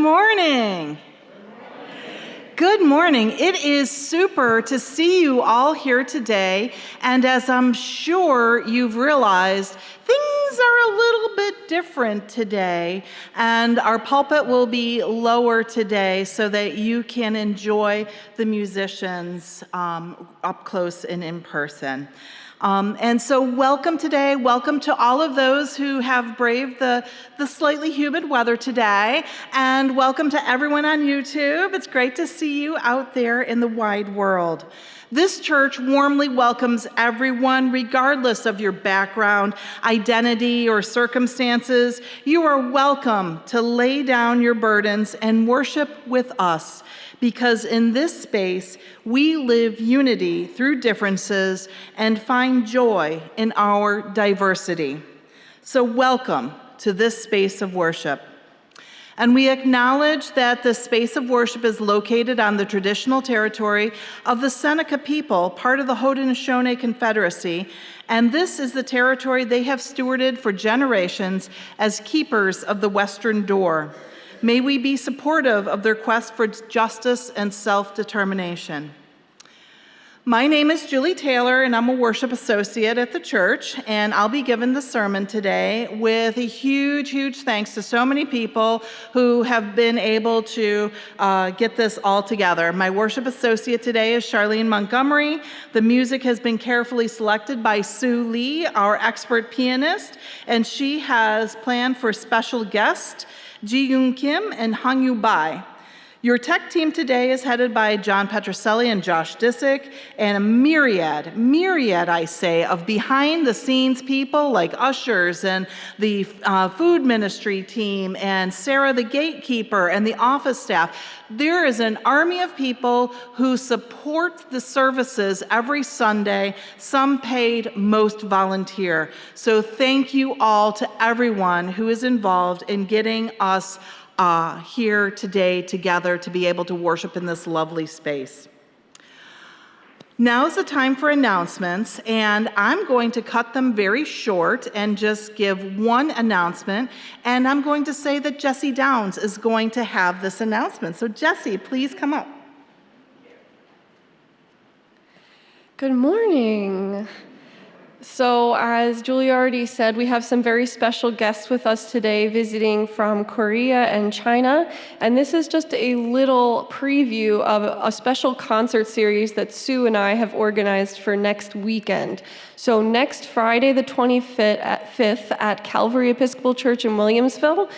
morning. Good morning. It is super to see you all here today. And as I'm sure you've realized, things are a little bit different today. And our pulpit will be lower today so that you can enjoy the musicians up close and in person. And so welcome today. Welcome to all of those who have braved the slightly humid weather today. And welcome to everyone on YouTube. It's great to see you out there in the wide world. This church warmly welcomes everyone, regardless of your background, identity, or circumstances. You are welcome to lay down your burdens and worship with us, because in this space, we live unity through differences and find joy in our diversity. So welcome to this space of worship. And we acknowledge that the space of worship is located on the traditional territory of the Seneca people, part of the Haudenosaunee Confederacy, and this is the territory they have stewarded for generations as keepers of the Western Door. May we be supportive of their quest for justice and self-determination. My name is Julie Taylor, and I'm a worship associate at the church, and I'll be giving the sermon today with a huge, huge thanks to so many people who have been able to get this all together. My worship associate today is Charlene Montgomery. The music has been carefully selected by Sue Lee, our expert pianist, and she has planned for special guests Ji-Yoon Kim and Hang-Yu Bai. Your tech team today is headed by John Petroselli and Josh Disick, and a myriad, I say, of behind-the-scenes people like ushers and the food ministry team and Sarah the gatekeeper and the office staff. There is an army of people who support the services every Sunday, some paid, most volunteer. So thank you all to everyone who is involved in getting us here today together to be able to worship in this lovely space. Now is the time for announcements, and I'm going to cut them very short and just give one announcement, and I'm going to say that Jessie Downs is going to have this announcement. So Jessie, please come up. Good morning. So as Julie already said, we have some very special guests with us today visiting from Korea and China. And this is just a little preview of a special concert series that Sue and I have organized for next weekend. So next Friday, the 25th at Calvary Episcopal Church in Williamsville,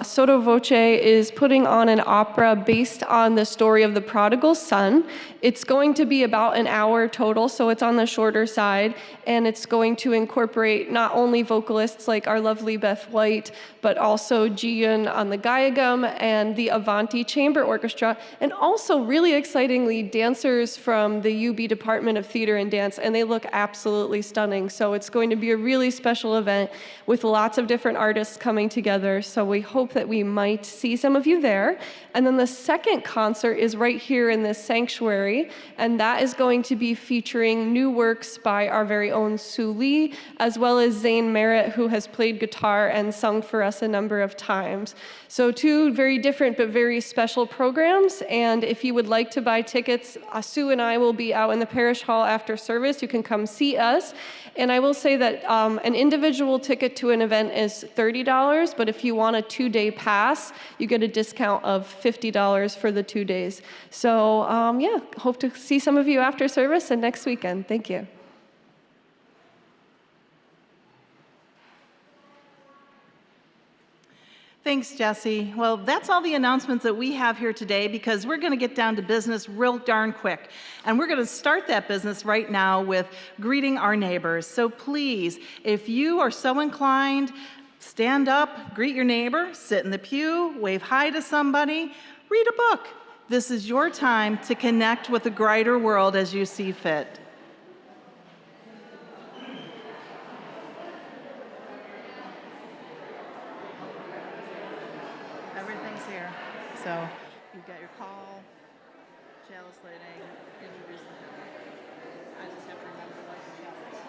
Sotto Voce is putting on an opera based on the story of the prodigal son. It's going to be about an hour total, so it's on the shorter side, and it's going to incorporate not only vocalists like our lovely Beth White, but also Ji-Yoon on the Gayagum and the Avanti Chamber Orchestra, and also, really excitingly, dancers from the UB Department of Theater and Dance, and they look absolutely stunning. So it's going to be a really special event with lots of different artists coming together, so we hope that we might see some of you there. And then the second concert is right here in this sanctuary, and that is going to be featuring new works by our very own Sue Lee, as well as Zane Merritt, who has played guitar and sung for us a number of times. So two very different but very special programs, and if you would like to buy tickets, Sue and I will be out in the parish hall after service. You can come see us. And I will say that an individual ticket to an event is $30, but if you want a 2-day pass, you get a discount of $50 for the 2 days. So yeah, hope to see some of you after service and next weekend. Thank you. Thanks, Jessie. Well, that's all the announcements that we have here today, because we're going to get down to business real darn quick. And we're going to start that business right now with greeting our neighbors. So please, if you are so inclined, stand up, greet your neighbor, sit in the pew, wave hi to somebody, read a book. This is your time to connect with a brighter world as you see fit. So you've got your call, chalice lighting, introduce them. I just have to remember to light the chalice.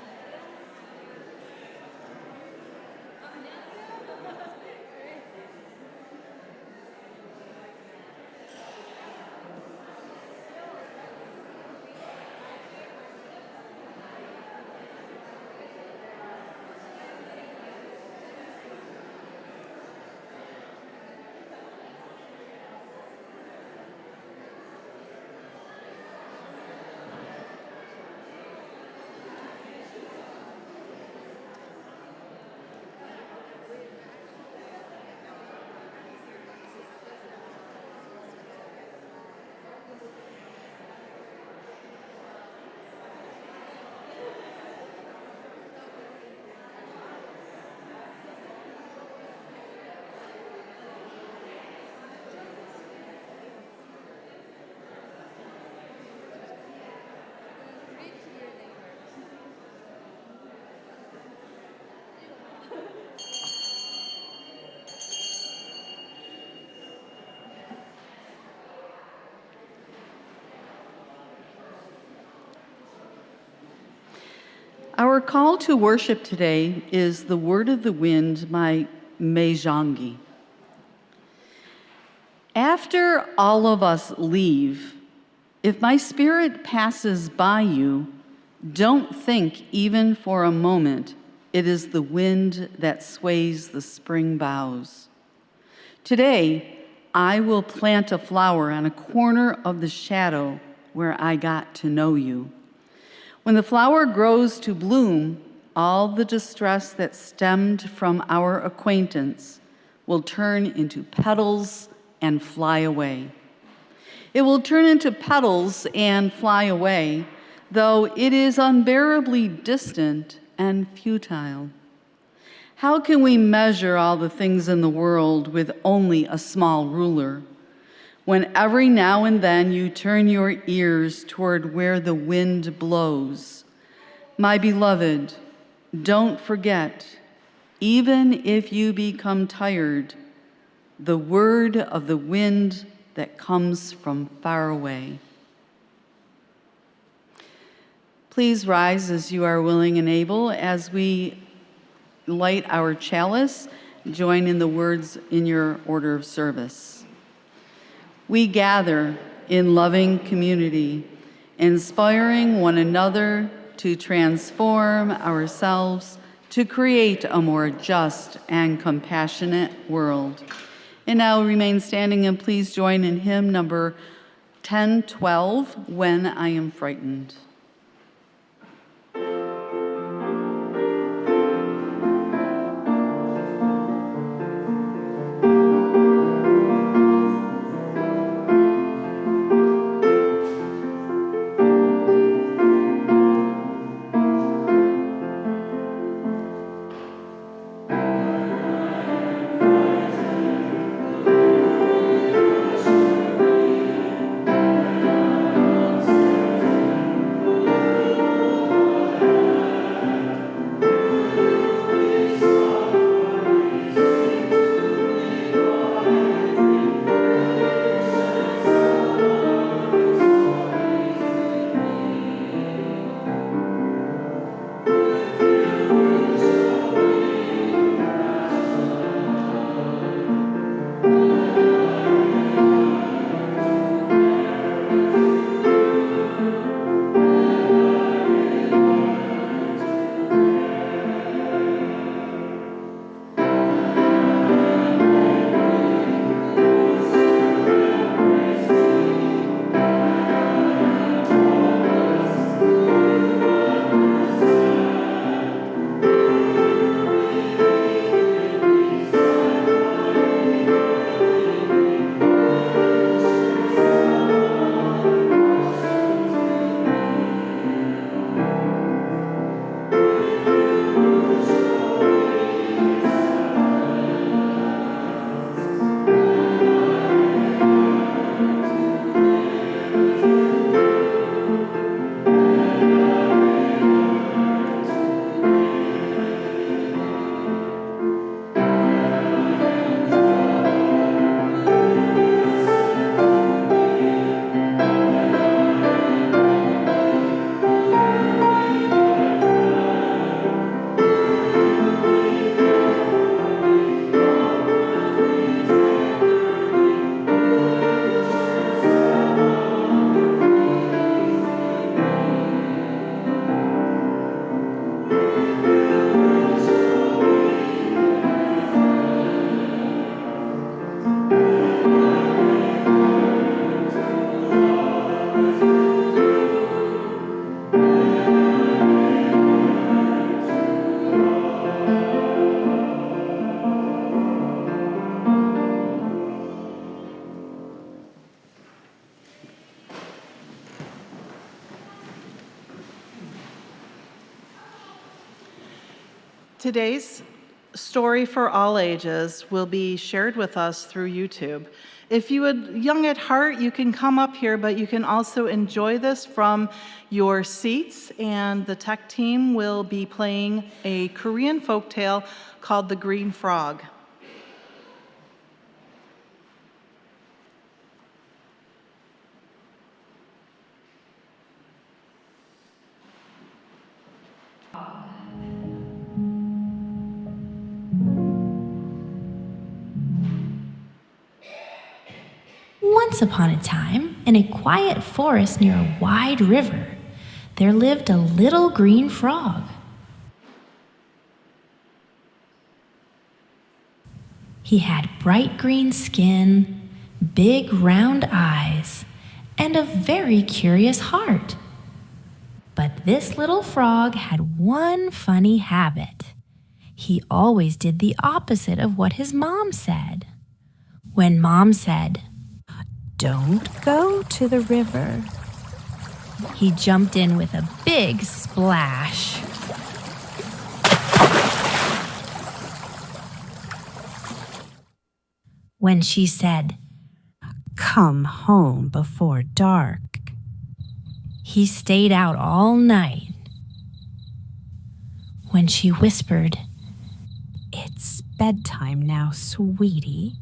Our call to worship today is The Word of the Wind by Meijangi. After all of us leave, if my spirit passes by you, don't think even for a moment it is the wind that sways the spring boughs. Today, I will plant a flower on a corner of the shadow where I got to know you. When the flower grows to bloom, all the distress that stemmed from our acquaintance will turn into petals and fly away. It will turn into petals and fly away, though it is unbearably distant and futile. How can we measure all the things in the world with only a small ruler, when every now and then you turn your ears toward where the wind blows? My beloved, don't forget, even if you become tired, the word of the wind that comes from far away. Please rise as you are willing and able as we light our chalice. Join in the words in your order of service. We gather in loving community, inspiring one another to transform ourselves to create a more just and compassionate world. And now remain standing and please join in hymn number 1012, When I Am Frightened. Today's story for all ages will be shared with us through YouTube. If you are young at heart, you can come up here, but you can also enjoy this from your seats, and the tech team will be playing a Korean folktale called The Green Frog. Once upon a time, in a quiet forest near a wide river, there lived a little green frog. He had bright green skin, big round eyes, and a very curious heart. But this little frog had one funny habit. He always did the opposite of what his mom said. When Mom said, "Don't go to the river," he jumped in with a big splash. When she said, "Come home before dark," he stayed out all night. When she whispered, "It's bedtime now, sweetie.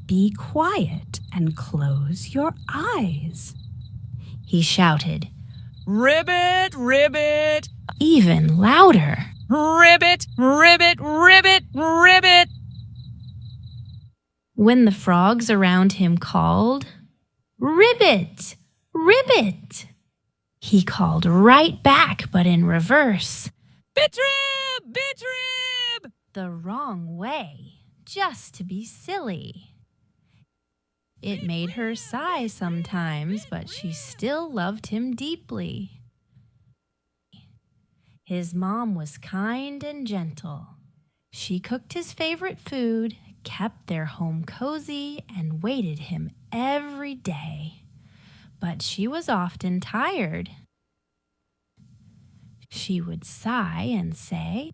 Be quiet and close your eyes," he shouted, "Ribbit, ribbit, even louder. ribbit, ribbit, ribbit, ribbit." When the frogs around him called, "Ribbit, ribbit," he called right back, but in reverse. Bitrib, bitrib. The wrong way, just to be silly. It made her sigh sometimes, but she still loved him deeply. His mom was kind and gentle. She cooked his favorite food, kept their home cozy, and waited him every day. But she was often tired. She would sigh and say,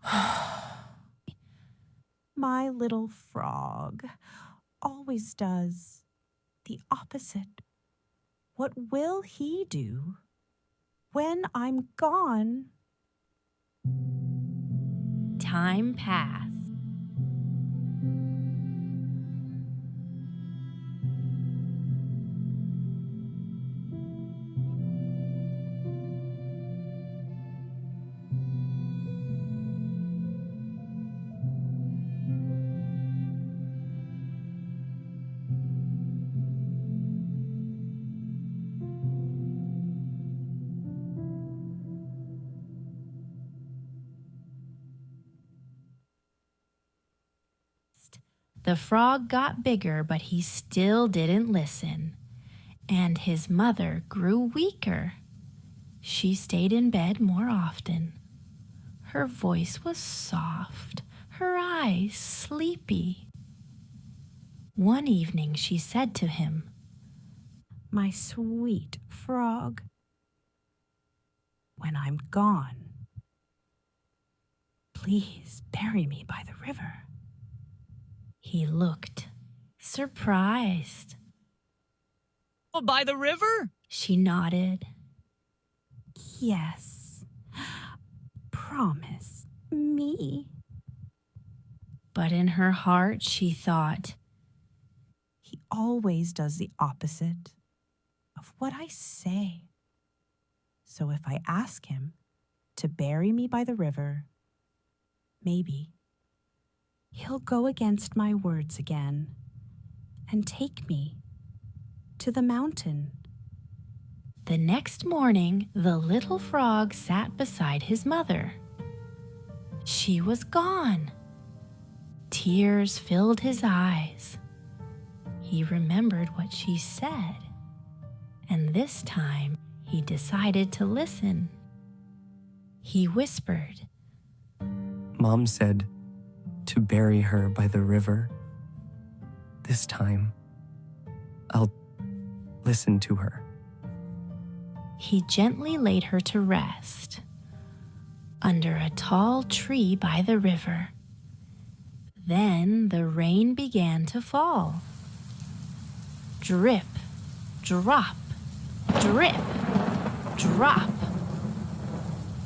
"My little frog always does the opposite. What will he do when I'm gone?" Time passed. The frog got bigger, but he still didn't listen. And his mother grew weaker. She stayed in bed more often. Her voice was soft, her eyes sleepy. One evening she said to him, "My sweet frog, when I'm gone, please bury me by the river." He looked surprised. Oh, by the river? She nodded. "Yes, promise me." But in her heart she thought, He always does the opposite of what I say. So if I ask him to bury me by the river, maybe he'll go against my words again and take me to the mountain. The next morning, the little frog sat beside his mother. She was gone. Tears filled his eyes. He remembered what she said, and this time he decided to listen. He whispered, Mom said to bury her by the river. This time, I'll listen to her. He gently laid her to rest under a tall tree by the river. Then the rain began to fall. Drip, drop, drip, drop.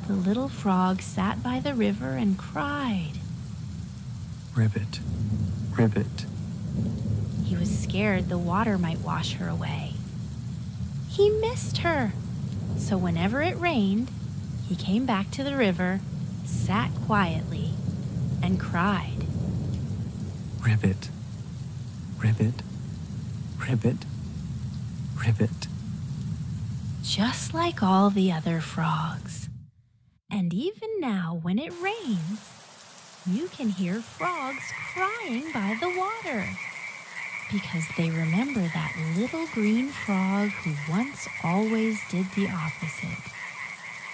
The little frog sat by the river and cried. Ribbit, ribbit. He was scared the water might wash her away. He missed her. So whenever it rained, he came back to the river, sat quietly, and cried. Ribbit, ribbit, ribbit, ribbit. Just like all the other frogs. And even now, when it rains, you can hear frogs crying by the water. Because they remember that little green frog who once always did the opposite.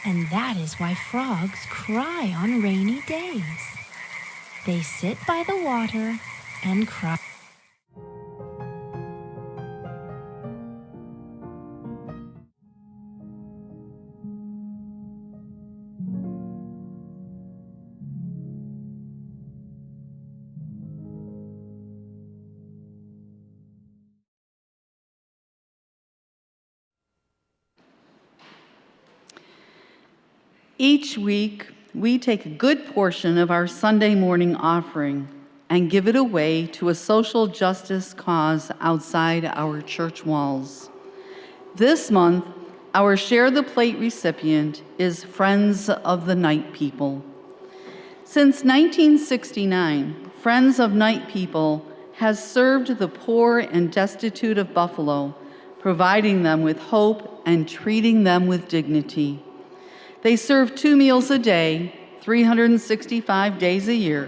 And that is why frogs cry on rainy days. They sit by the water and cry. Each week, we take a good portion of our Sunday morning offering and give it away to a social justice cause outside our church walls. This month, our Share the Plate recipient is Friends of the Night People. Since 1969, Friends of Night People has served the poor and destitute of Buffalo, providing them with hope and treating them with dignity. They serve 2 meals a day, 365 days a year,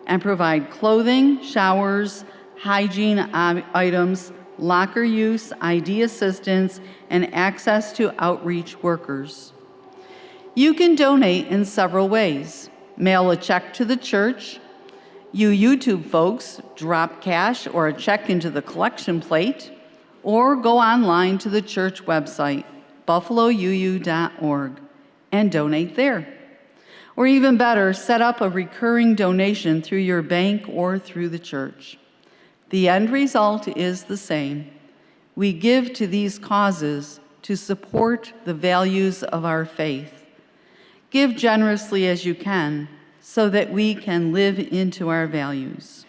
and provide clothing, showers, hygiene items, locker use, ID assistance, and access to outreach workers. You can donate in several ways. Mail a check to the church. You YouTube folks drop cash or a check into the collection plate, or go online to the church website, buffalouu.org. and donate there. Or even better, set up a recurring donation through your bank or through the church. The end result is the same. We give to these causes to support the values of our faith. Give generously as you can so that we can live into our values.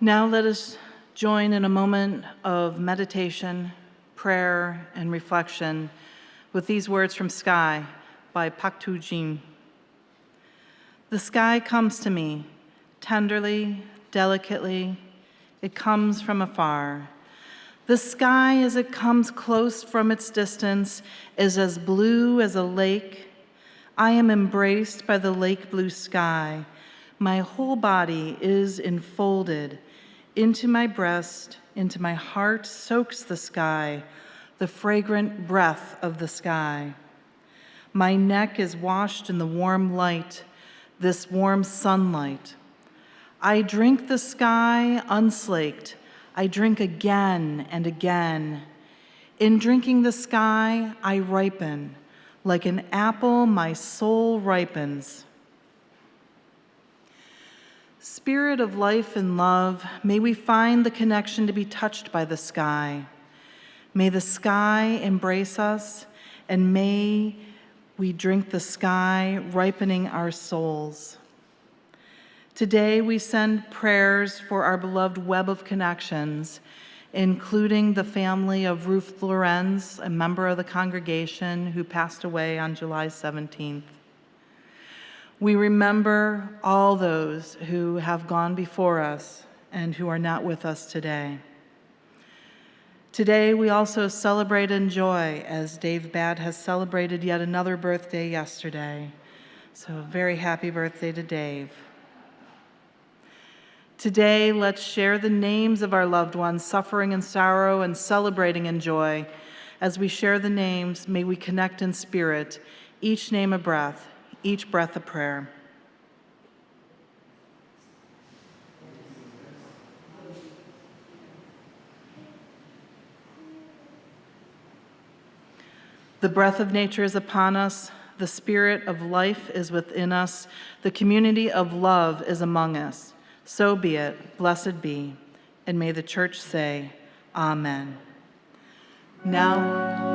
Now let us join in a moment of meditation, prayer, and reflection with these words from Sky by Pak Tu Jin. The sky comes to me, tenderly, delicately. It comes from afar. The sky, as it comes close from its distance, is as blue as a lake. I am embraced by the lake blue sky. My whole body is enfolded. Into my breast, into my heart soaks the sky, the fragrant breath of the sky. My neck is washed in the warm light, this warm sunlight. I drink the sky unslaked. I drink again and again. In drinking the sky, I ripen. Like an apple, my soul ripens. Spirit of life and love, may we find the connection to be touched by the sky. May the sky embrace us, and may we drink the sky, ripening our souls. Today, we send prayers for our beloved web of connections, including the family of Ruth Lorenz, a member of the congregation who passed away on July 17th. We remember all those who have gone before us and who are not with us today. Today, we also celebrate and joy as Dave Badd has celebrated yet another birthday yesterday. So a very happy birthday to Dave. Today, let's share the names of our loved ones suffering in sorrow and celebrating in joy. As we share the names, may we connect in spirit, each name a breath, each breath a prayer. The breath of nature is upon us. The spirit of life is within us. The community of love is among us. So be it, blessed be, and may the church say, Amen. Now,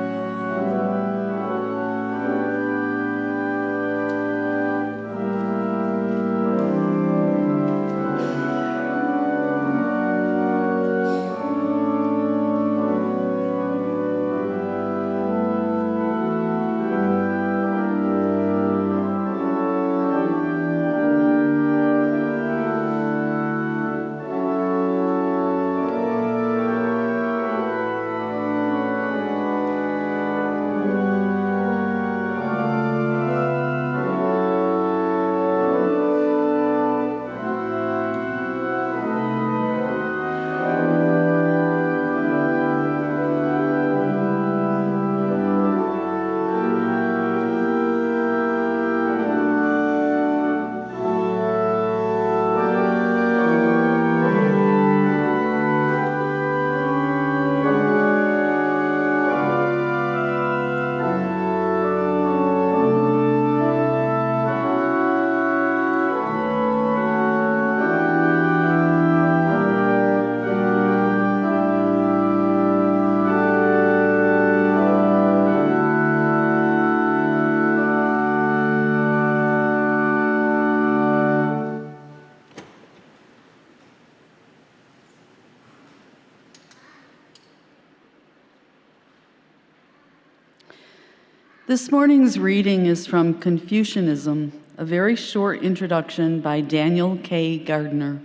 this morning's reading is from Confucianism, a very short introduction by Daniel K. Gardner.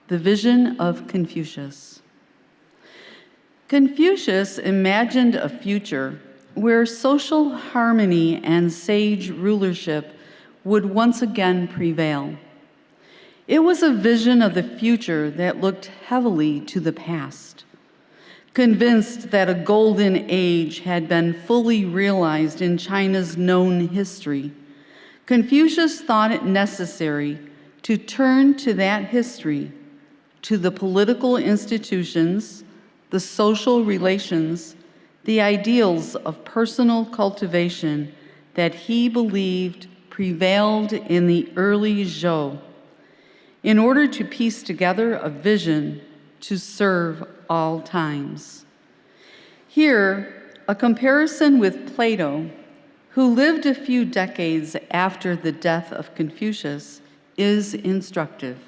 The Vision of Confucius. Confucius imagined a future where social harmony and sage rulership would once again prevail. It was a vision of the future that looked heavily to the past. Convinced that a golden age had been fully realized in China's known history, Confucius thought it necessary to turn to that history, to the political institutions, the social relations, the ideals of personal cultivation that he believed prevailed in the early Zhou, in order to piece together a vision to serve all times. Here, a comparison with Plato, who lived a few decades after the death of Confucius, is instructive.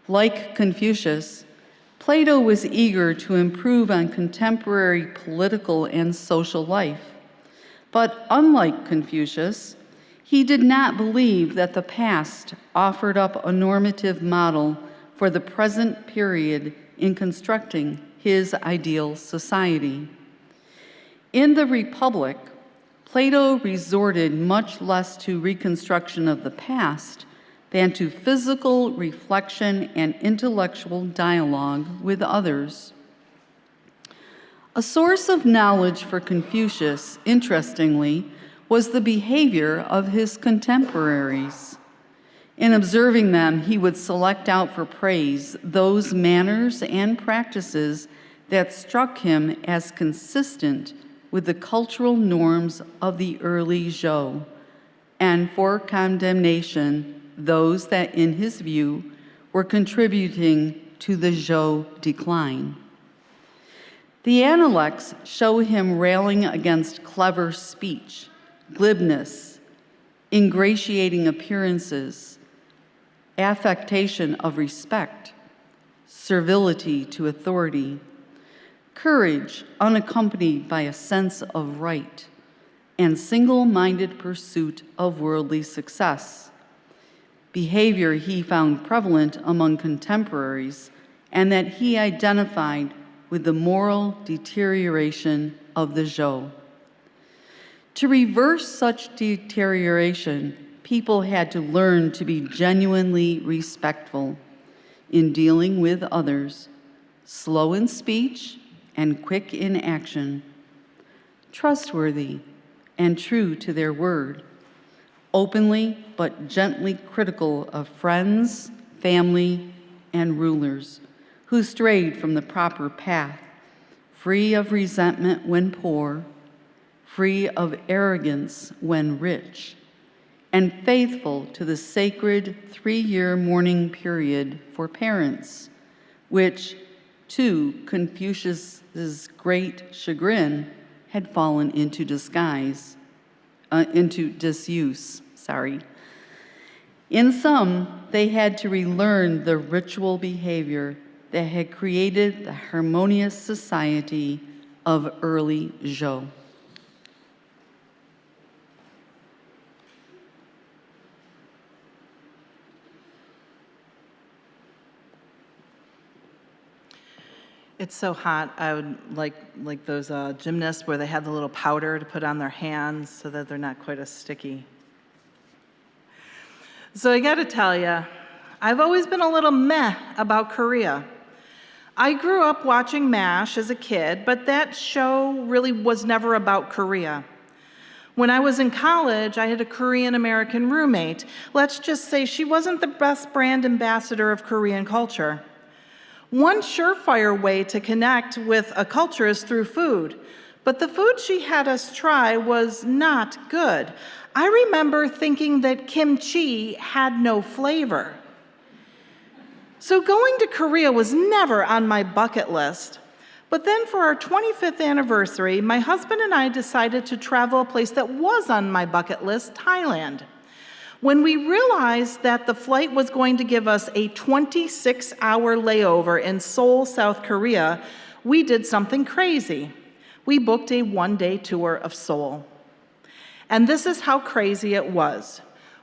Like Confucius, Plato was eager to improve on contemporary political and social life. But unlike Confucius, he did not believe that the past offered up a normative model for the present period in constructing his ideal society. In the Republic, Plato resorted much less to reconstruction of the past than to physical reflection and intellectual dialogue with others. A source of knowledge for Confucius, interestingly, was the behavior of his contemporaries. In observing them, he would select out for praise those manners and practices that struck him as consistent with the cultural norms of the early Zhou, and for condemnation those that, in his view, were contributing to the Zhou decline. The Analects show him railing against clever speech, glibness, ingratiating appearances, affectation of respect, servility to authority, courage unaccompanied by a sense of right, and single-minded pursuit of worldly success. Behavior he found prevalent among contemporaries and that he identified with the moral deterioration of the Zhou. To reverse such deterioration, people had to learn to be genuinely respectful in dealing with others, slow in speech and quick in action, trustworthy and true to their word, openly but gently critical of friends, family, and rulers who strayed from the proper path, free of resentment when poor, free of arrogance when rich, and faithful to the sacred 3-year mourning period for parents, which, to Confucius's great chagrin, had fallen into disuse. In sum, they had to relearn the ritual behavior that had created the harmonious society of early Zhou. It's so hot. I would like those gymnasts where they have the little powder to put on their hands so that they're not quite as sticky. So I got to tell you, I've always been a little meh about Korea. I grew up watching MASH as a kid, but that show really was never about Korea. When I was in college, I had a Korean-American roommate. Let's just say she wasn't the best brand ambassador of Korean culture. One surefire way to connect with a culture is through food, but the food she had us try was not good. I remember thinking that kimchi had no flavor. So going to Korea was never on my bucket list. But then for our 25th anniversary, my husband and I decided to travel a place that was on my bucket list, Thailand. When we realized that the flight was going to give us a 26-hour layover in Seoul, South Korea, we did something crazy. We booked a one-day tour of Seoul. And this is how crazy it was.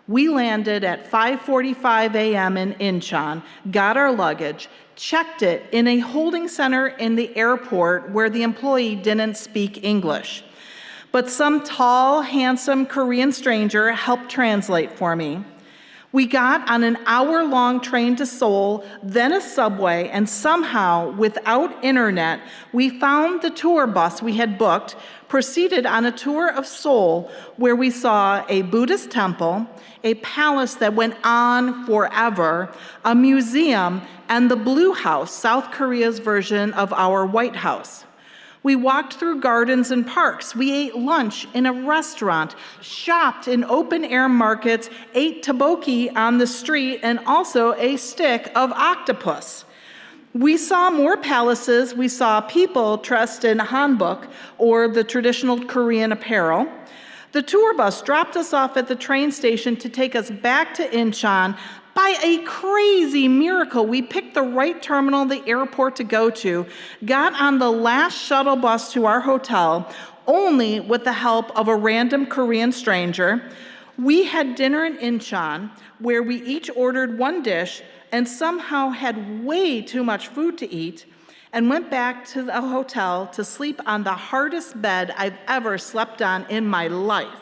We landed at 5:45 a.m. in Incheon, got our luggage, checked it in a holding center in the airport where the employee didn't speak English. But some tall, handsome Korean stranger helped translate for me. We got on an hour-long train to Seoul, then a subway, and somehow, without internet, we found the tour bus we had booked, proceeded on a tour of Seoul where we saw a Buddhist temple, a palace that went on forever, a museum, and the Blue House, South Korea's version of our White House. We walked through gardens and parks. We ate lunch in a restaurant, shopped in open-air markets, ate tteokbokki on the street, and also a stick of octopus. We saw more palaces. We saw people dressed in hanbok, or the traditional Korean apparel. The tour bus dropped us off at the train station to take us back to Incheon, By a crazy miracle, we picked the right terminal at the airport to go to, got on the last shuttle bus to our hotel, only with the help of a random Korean stranger. We had dinner in Incheon, where we each ordered one dish and somehow had way too much food to eat, and went back to the hotel to sleep on the hardest bed I've ever slept on in my life.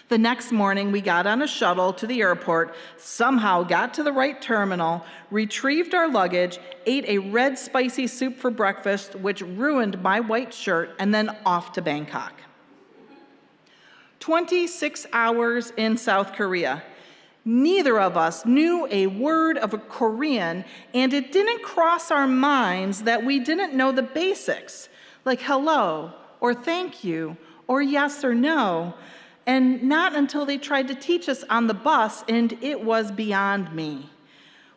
The next morning, we got on a shuttle to the airport, somehow got to the right terminal, retrieved our luggage, ate a red spicy soup for breakfast, which ruined my white shirt, and then off to Bangkok. 26 hours in South Korea. Neither of us knew a word of Korean, and it didn't cross our minds that we didn't know the basics, like hello, or thank you, or yes or no. And not until they tried to teach us on the bus, and it was beyond me.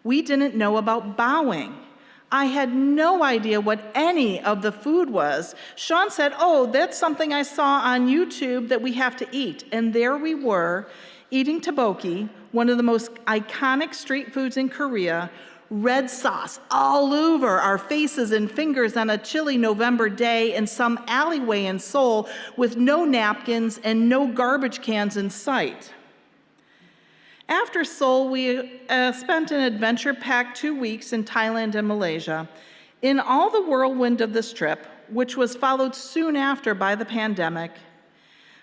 We didn't know about bowing. I had no idea what any of the food was. Sean said, oh, that's something I saw on YouTube that we have to eat. And there we were, eating tteokbokki, one of the most iconic street foods in Korea, red sauce all over our faces and fingers on a chilly November day in some alleyway in Seoul with no napkins and no garbage cans in sight. After Seoul, we spent an adventure-packed 2 weeks in Thailand and Malaysia. In all the whirlwind of this trip, which was followed soon after by the pandemic,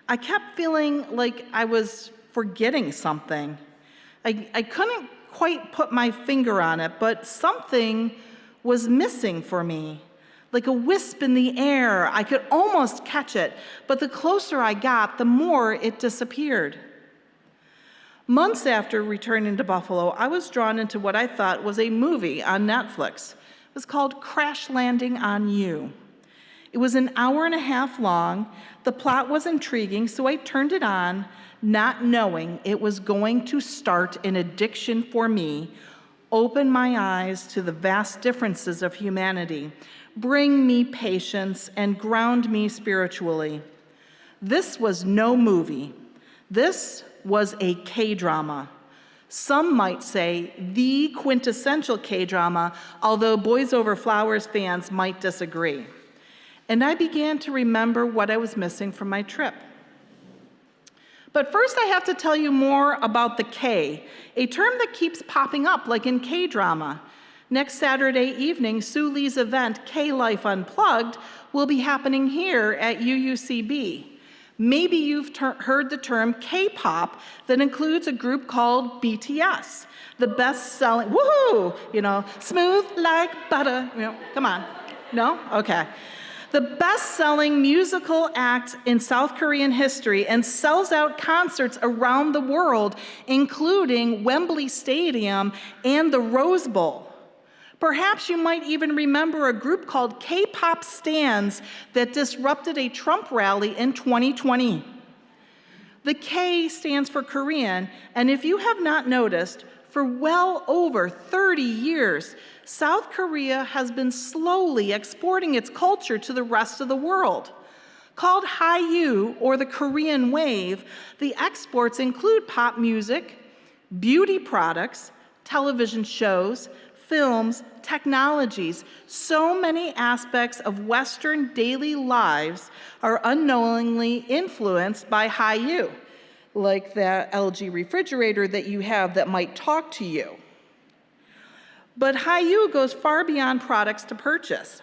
I kept feeling like I was forgetting something. I couldn't quite put my finger on it, but something was missing for me. Like a wisp in the air, I could almost catch it, but the closer I got, the more it disappeared. Months after returning to Buffalo, I was drawn into what I thought was a movie on Netflix. It was called Crash Landing on You. It was an hour and a half long. The plot was intriguing, so I turned it on, not knowing it was going to start an addiction for me, open my eyes to the vast differences of humanity, bring me patience, and ground me spiritually. This was no movie. This was a K-drama. Some might say the quintessential K-drama, although Boys Over Flowers fans might disagree. And I began to remember what I was missing from my trip. But first I have to tell you more about the K, a term that keeps popping up like in K-drama. Next Saturday evening, Sue Lee's event, K-Life Unplugged, will be happening here at UUCB. Maybe you've heard the term K-pop that includes a group called BTS, the best-selling, woohoo, smooth like butter, come on. No? Okay. The best-selling musical act in South Korean history and sells out concerts around the world, including Wembley Stadium and the Rose Bowl. Perhaps you might even remember a group called K-pop Stans that disrupted a Trump rally in 2020. The K stands for Korean, and if you have not noticed, for well over 30 years, South Korea has been slowly exporting its culture to the rest of the world. Called Hallyu, or the Korean Wave, the exports include pop music, beauty products, television shows, films, technologies. So many aspects of Western daily lives are unknowingly influenced by Hallyu, like that LG refrigerator that you have that might talk to you. But Hallyu goes far beyond products to purchase.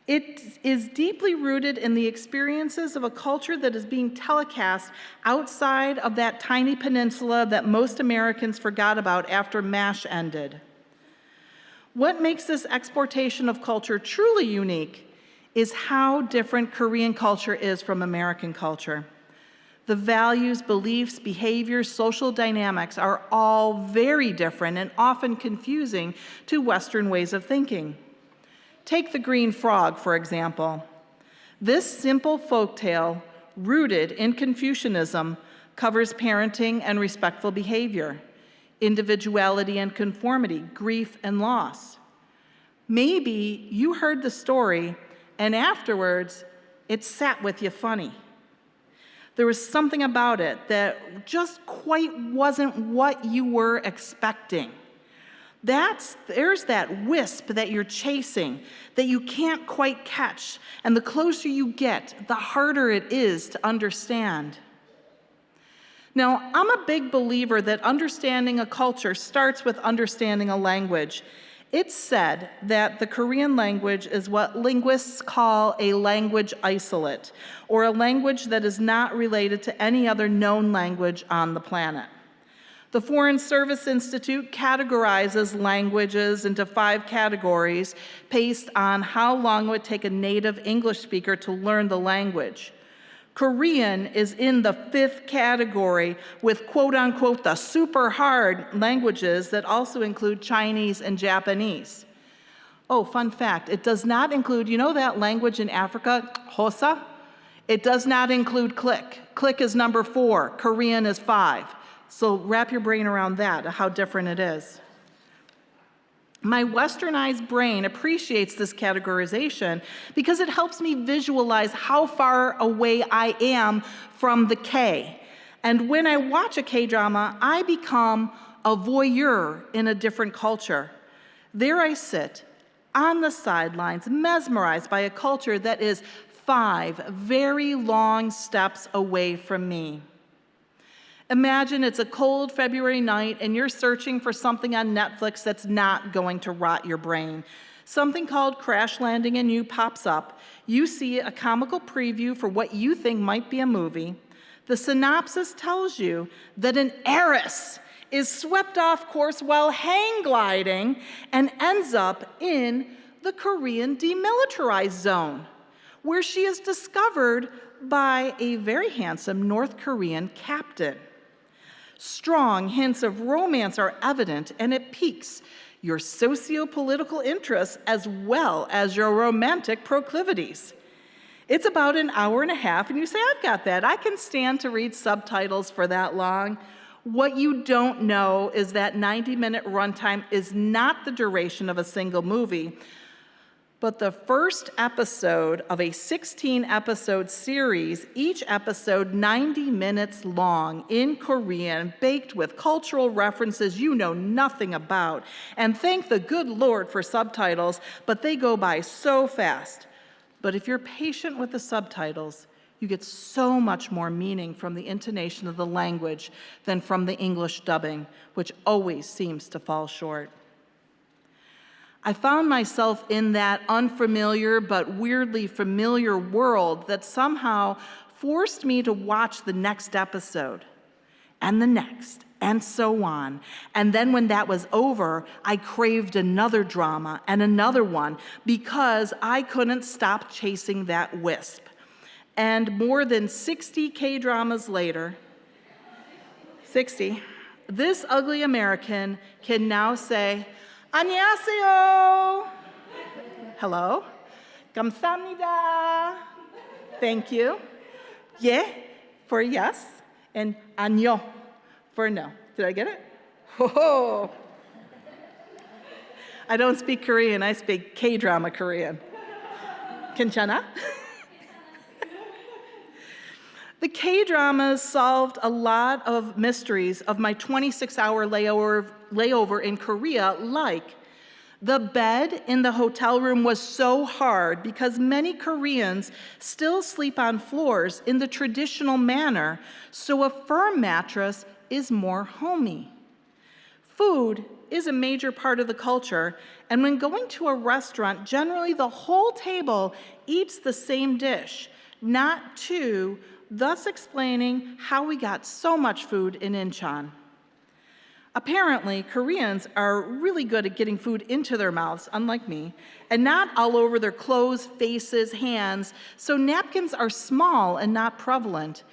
It is deeply rooted in the experiences of a culture that is being telecast outside of that tiny peninsula that most Americans forgot about after MASH ended. What makes this exportation of culture truly unique is how different Korean culture is from American culture. The values, beliefs, behaviors, social dynamics are all very different and often confusing to Western ways of thinking. Take the green frog, for example. This simple folktale, rooted in Confucianism, covers parenting and respectful behavior, individuality and conformity, grief and loss. Maybe you heard the story and afterwards it sat with you funny. There was something about it that just quite wasn't what you were expecting. There's that wisp that you're chasing that you can't quite catch, and the closer you get, the harder it is to understand. Now, I'm a big believer that understanding a culture starts with understanding a language. It's said that the Korean language is what linguists call a language isolate, or a language that is not related to any other known language on the planet. The Foreign Service Institute categorizes languages into 5 categories based on how long it would take a native English speaker to learn the language. Korean is in the 5th category with quote unquote the super hard languages that also include Chinese and Japanese. Oh, fun fact, it does not include, you know that language in Africa, Hosa? It does not include Click. Click is number 4, Korean is 5. So wrap your brain around that, how different it is. My westernized brain appreciates this categorization because it helps me visualize how far away I am from the K. And when I watch a K-drama, I become a voyeur in a different culture. There I sit on the sidelines, mesmerized by a culture that is 5 very long steps away from me. Imagine it's a cold February night and you're searching for something on Netflix that's not going to rot your brain. Something called Crash Landing on You pops up. You see a comical preview for what you think might be a movie. The synopsis tells you that an heiress is swept off course while hang gliding and ends up in the Korean demilitarized zone, where she is discovered by a very handsome North Korean captain. Strong hints of romance are evident, and it piques your socio-political interests as well as your romantic proclivities. It's about an hour and a half, and you say, I've got that. I can stand to read subtitles for that long. What you don't know is that 90-minute runtime is not the duration of a single movie, but the first episode of a 16-episode series, each episode 90 minutes long in Korean, baked with cultural references you know nothing about. And thank the good Lord for subtitles, but they go by so fast. But if you're patient with the subtitles, you get so much more meaning from the intonation of the language than from the English dubbing, which always seems to fall short. I found myself in that unfamiliar but weirdly familiar world that somehow forced me to watch the next episode, and the next, and so on. And then when that was over, I craved another drama and another one because I couldn't stop chasing that wisp. And more than 60 K-dramas later, 60, this ugly American can now say, 안녕하세요. Hello. 감사합니다. Thank you. 예 for yes, and 안녕 for no. Did I get it? Ho-ho. I don't speak Korean, I speak K-drama Korean. 괜찮아? The K-dramas solved a lot of mysteries of my 26-hour layover in Korea, like the bed in the hotel room was so hard because many Koreans still sleep on floors in the traditional manner, so a firm mattress is more homey. Food is a major part of the culture, and when going to a restaurant, generally the whole table eats the same dish, not two, thus explaining how we got so much food in Incheon. Apparently, Koreans are really good at getting food into their mouths, unlike me, and not all over their clothes, faces, hands, so napkins are small and not prevalent.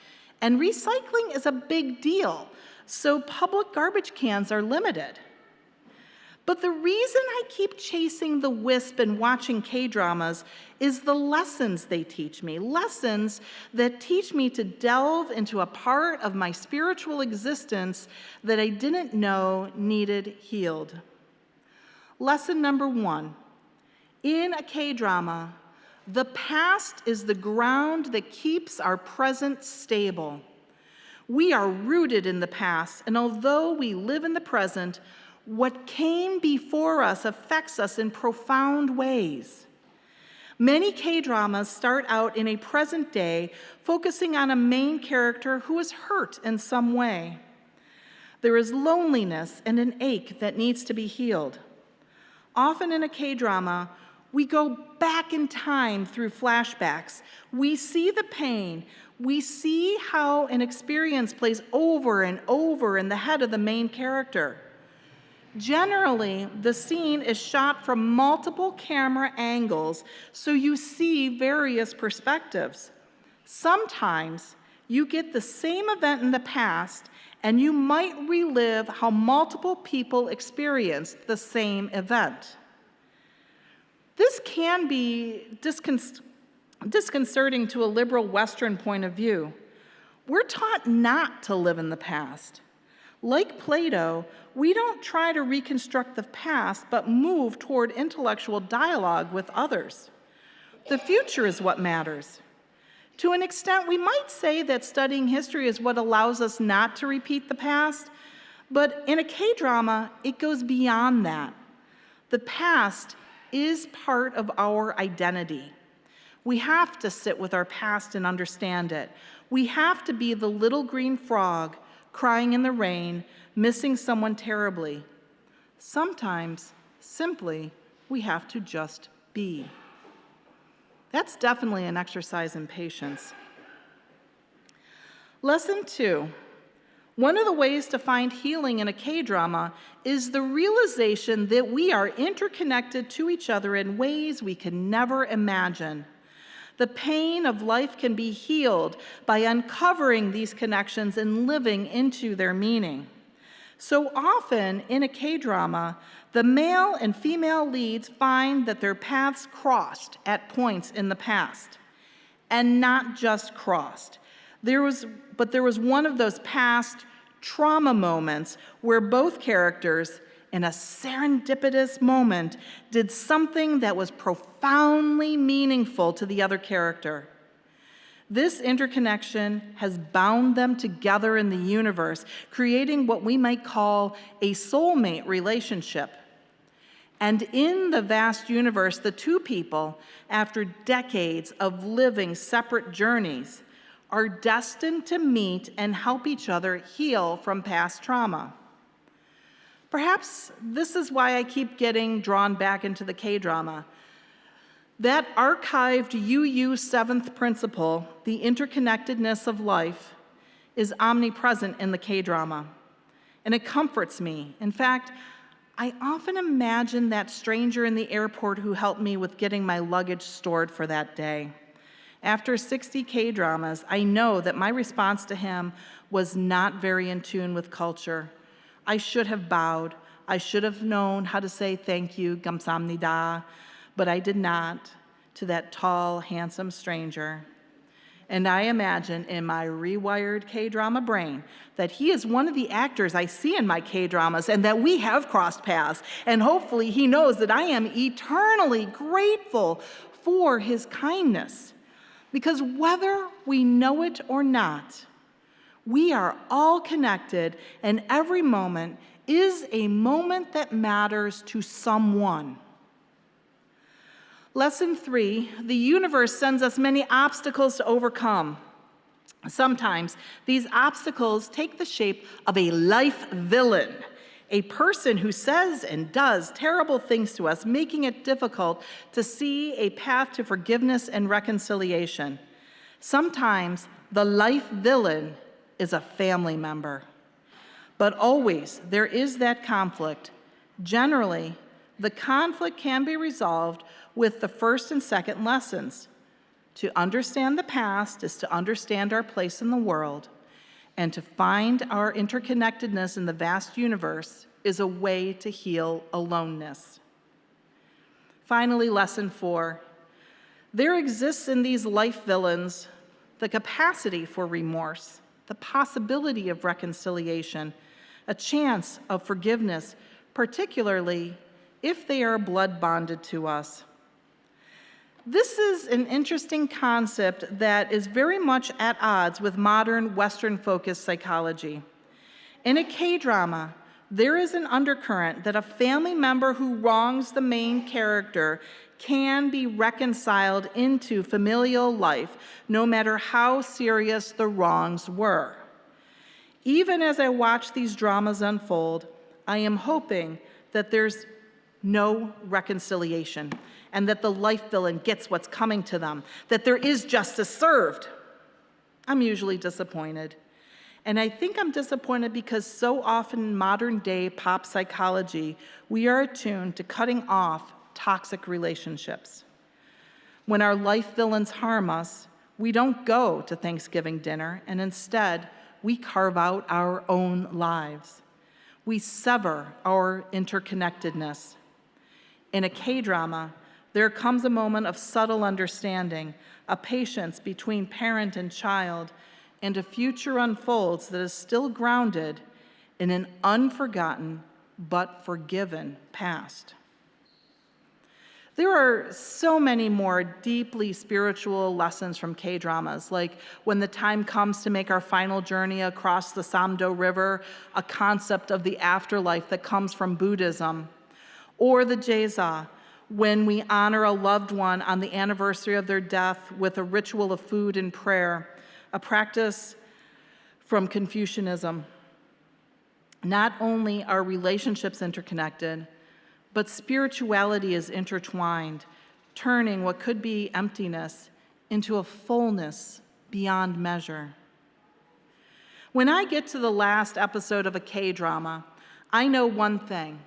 And recycling is a big deal, so public garbage cans are limited. But the reason I keep chasing the wisp and watching K-dramas is the lessons they teach me, lessons that teach me to delve into a part of my spiritual existence that I didn't know needed healed. Lesson number 1, in a K-drama, The past is the ground that keeps our present stable. We are rooted in the past, and although we live in the present, what came before us affects us in profound ways. Many K-dramas start out in a present day, focusing on a main character who is hurt in some way. There is loneliness and an ache that needs to be healed. Often in a K-drama, we go back in time through flashbacks. We see the pain. We see how an experience plays over and over in the head of the main character. Generally, the scene is shot from multiple camera angles, so you see various perspectives. Sometimes you get the same event in the past, and you might relive how multiple people experienced the same event. This can be disconcerting to a liberal Western point of view. We're taught not to live in the past. Like Plato, we don't try to reconstruct the past, but move toward intellectual dialogue with others. The future is what matters. To an extent, we might say that studying history is what allows us not to repeat the past, but in a K-drama, it goes beyond that. The past is part of our identity. We have to sit with our past and understand it. We have to be the little green frog crying in the rain, missing someone terribly. Sometimes, simply, we have to just be. That's definitely an exercise in patience. Lesson 2. One of the ways to find healing in a K-drama is the realization that we are interconnected to each other in ways we can never imagine. The pain of life can be healed by uncovering these connections and living into their meaning. So often in a K-drama, the male and female leads find that their paths crossed at points in the past, and not just crossed. There was one of those past trauma moments where both characters, in a serendipitous moment, did something that was profoundly meaningful to the other character. This interconnection has bound them together in the universe, creating what we might call a soulmate relationship. And in the vast universe, the two people, after decades of living separate journeys, are destined to meet and help each other heal from past trauma. Perhaps this is why I keep getting drawn back into the K-drama. That archived UU seventh principle, the interconnectedness of life, is omnipresent in the K-drama, and it comforts me. In fact, I often imagine that stranger in the airport who helped me with getting my luggage stored for that day. After 60 K-dramas, I know that my response to him was not very in tune with culture. I should have bowed. I should have known how to say thank you, 감사합니다, but I did not, to that tall, handsome stranger. And I imagine in my rewired K-drama brain that he is one of the actors I see in my K-dramas and that we have crossed paths. And hopefully he knows that I am eternally grateful for his kindness. Because whether we know it or not, we are all connected, and every moment is a moment that matters to someone. Lesson 3, the universe sends us many obstacles to overcome. Sometimes these obstacles take the shape of a life villain, a person who says and does terrible things to us, making it difficult to see a path to forgiveness and reconciliation. Sometimes the life villain is a family member. But always there is that conflict. Generally, the conflict can be resolved with the first and second lessons. To understand the past is to understand our place in the world, and to find our interconnectedness in the vast universe is a way to heal aloneness. Finally, lesson 4. There exists in these life villains the capacity for remorse, the possibility of reconciliation, a chance of forgiveness, particularly if they are blood bonded to us. This is an interesting concept that is very much at odds with modern Western-focused psychology. In a K-drama, there is an undercurrent that a family member who wrongs the main character can be reconciled into familial life, no matter how serious the wrongs were. Even as I watch these dramas unfold, I am hoping that there's no reconciliation and that the life villain gets what's coming to them, that there is justice served. I'm usually disappointed. And I think I'm disappointed because so often in modern day pop psychology, we are attuned to cutting off toxic relationships. When our life villains harm us, we don't go to Thanksgiving dinner, and instead, we carve out our own lives. We sever our interconnectedness. In a K-drama, there comes a moment of subtle understanding, a patience between parent and child, and a future unfolds that is still grounded in an unforgotten but forgiven past. There are so many more deeply spiritual lessons from K-dramas, like when the time comes to make our final journey across the Samdo River, a concept of the afterlife that comes from Buddhism, or the Jeza, when we honor a loved one on the anniversary of their death with a ritual of food and prayer, a practice from Confucianism. Not only are relationships interconnected, but spirituality is intertwined, turning what could be emptiness into a fullness beyond measure. When I get to the last episode of a K-drama, I know one thing: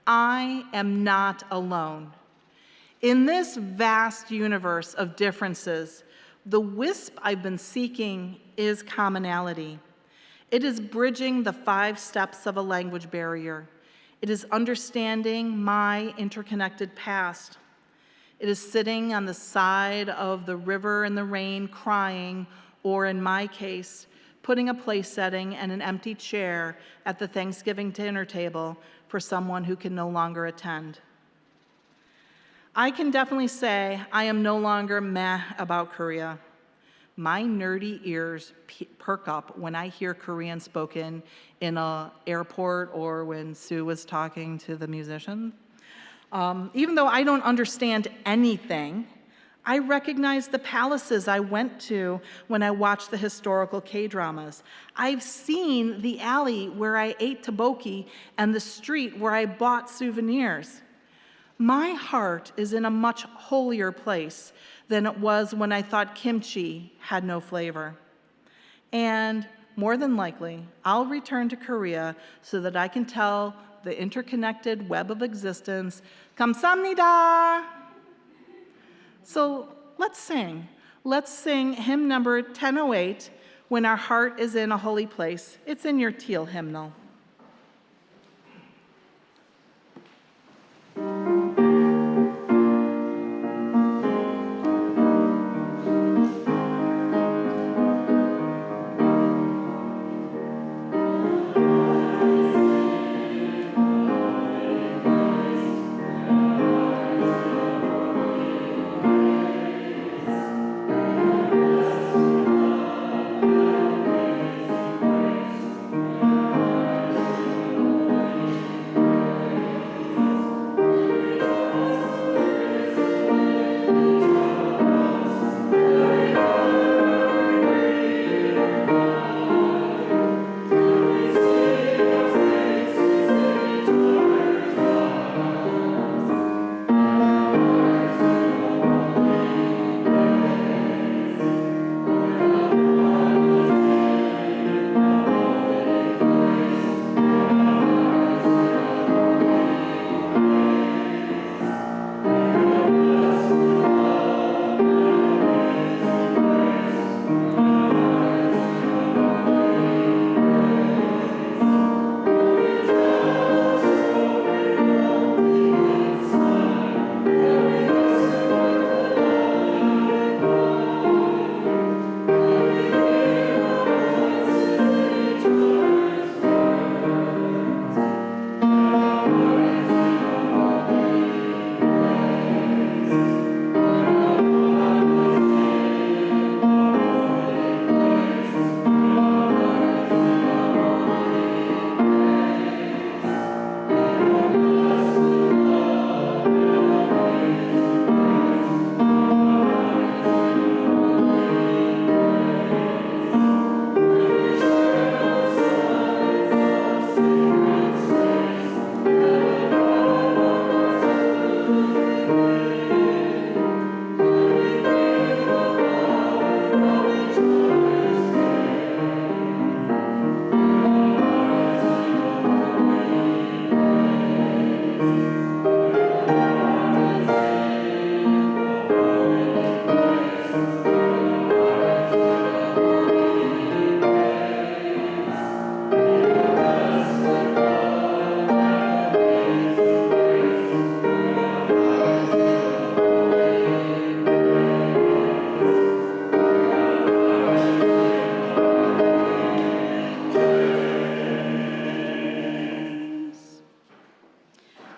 I am not alone. In this vast universe of differences, the wisp I've been seeking is commonality. It is bridging the 5 steps of a language barrier. It is understanding my interconnected past. It is sitting on the side of the river in the rain crying, or in my case, putting a place setting and an empty chair at the Thanksgiving dinner table for someone who can no longer attend. I can definitely say I am no longer meh about Korea. My nerdy ears perk up when I hear Korean spoken in an airport or when Sue was talking to the musician. Even though I don't understand anything, I recognize the palaces I went to when I watched the historical K-dramas. I've seen the alley where I ate tteokbokki and the street where I bought souvenirs. My heart is in a much holier place than it was when I thought kimchi had no flavor. And more than likely, I'll return to Korea so that I can tell the interconnected web of existence, 감사합니다. So let's sing. Let's sing hymn number 1008, When Our Heart is in a Holy Place. It's in your teal hymnal.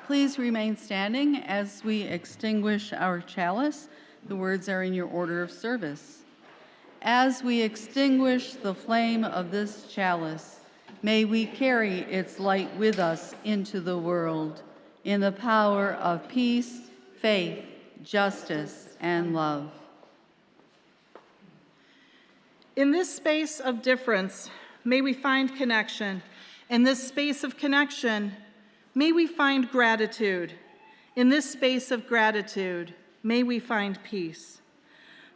Please remain standing as we extinguish our chalice. The words are in your order of service. As we extinguish the flame of this chalice, may we carry its light with us into the world in the power of peace, faith, justice, and love. In this space of difference, may we find connection. In this space of connection, may we find gratitude. In this space of gratitude, may we find peace.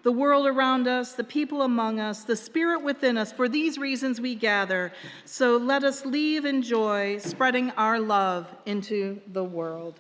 The world around us, the people among us, the spirit within us, for these reasons we gather. So let us leave in joy, spreading our love into the world.